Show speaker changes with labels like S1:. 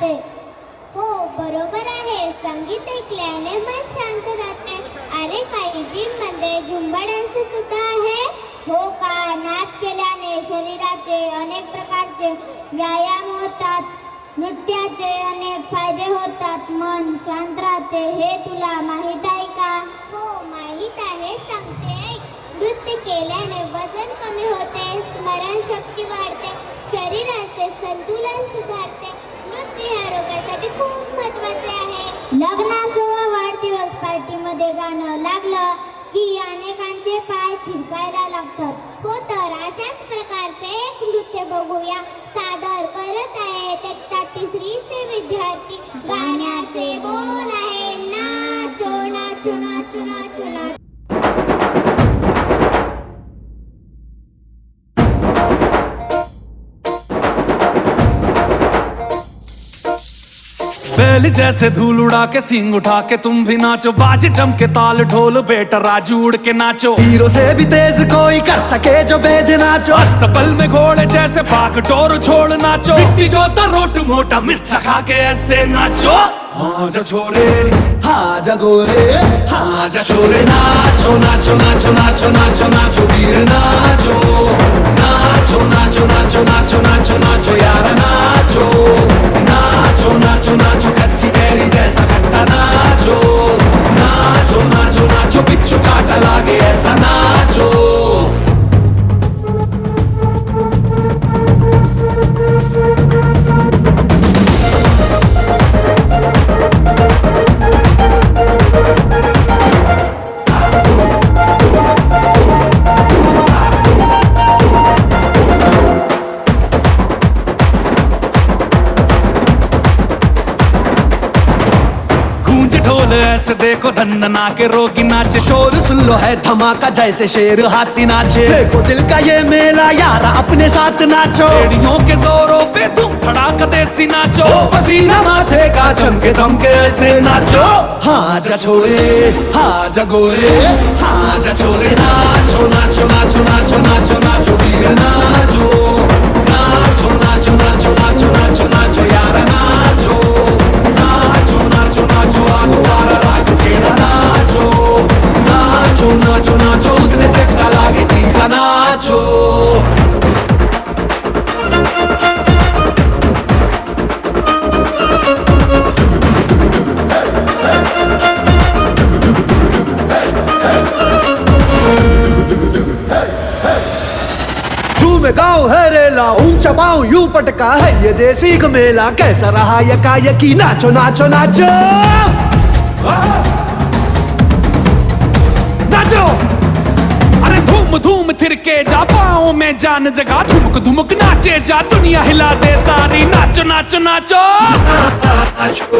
S1: राहते.
S2: हो बरोबर आहे. संगीत ऐकल्याने मन शांत राहते. अरे काही जिम मध्ये झुंबा डान्स सुद्धा आहे.
S1: हो का? नाच केल्याने शरीराचे अनेक प्रकारचे व्यायाम होतात. नृत्याचे अनेक फायदे होतात. मन शांत राहते. हे तुला माहीत आहे का?
S2: हो माहीत आहे. सांगते ऐक. नृत्य केल्याने वजन कमी होते, स्मरणशक्ती वाढते, शरीराचे संतुलन सुधारते. नृत्य हे आरोग्यासाठी खूप महत्त्वाचे आहे.
S1: लग्नासह वाढदिवस पार्टीमध्ये गाणं लागलं की अनेकांचे पाय थिरकायला लागतात.
S2: हो तर अशाच प्रकारचे एक नृत्य बघूया. सादर करत आहेत इयत्ता तिसरीचे विद्यार्थी. गाण्याचे बोल आहे नाचो नाचो नाचो नाचो नाचो.
S3: बैल जैसे धूल उड़ा के सींग उठा के तुम भी नाचो, बाजे जम के ताल ढोल बेटा राजू उड़ के नाचो.
S4: तीरों से भी तेज कोई कर सके जो बेद नाचो.
S3: अस्तबल में घोड़े जैसे भाग टोर छोड़ नाचो. मिट्टी जो रोट मोटा मिर्चा खा के ऐसे नाचो. हाँ जा छोरे
S4: हाँ जगोरे
S3: हाँ जा छोरे नाचो नाचो नाचो नाचो नाचो नाचो वीर नाचो नाचो नाचो नाचो नाचो नाचो नाचो यार नाचो नाचो नाचो नाचो कच्ची कैरी जैसा खट्टा नाचो नाचो नाचो नाचो बिच्छू काटा लागे ऐसा नाचो. ऐसे देखो धंधना के रोगी नाचे.
S4: शोर सुन लो है धमाका जैसे शेर हाथी नाचे. देखो दिल का ये मेला यारा अपने साथ नाचो.
S3: एड़ियों के जोरों पे तुम धड़ाका देसी नाचो.
S4: पसीना माथे का चमके दमके ऐसे नाचो. हाँ जा छोरे हाँ जगोरे
S3: हाँ जा छोरे नाचो नाचो नाचो नाचो नाचो नाचो वीर नाचो नाचो नाचो नाचो नाचो नाचो नाचो यार नाचो नाचो नाचो नाचो आगो वाला राग छेड़ा नाचो नाचो नाचो नाचो उसने चक्का लागे तीखा नाचो.
S4: में गाँव है रेला ऊंचा पाँव यूं पटका है ये देसी का मेला. कैसा रहा यकी नाचो नाचो नाचो नाचो.
S3: अरे धूम धूम थिरके जा पाँव में जान जगा. धुमक धुमक नाचे जा दुनिया हिला दे सारी. नाचो नाचो नाचो नाचो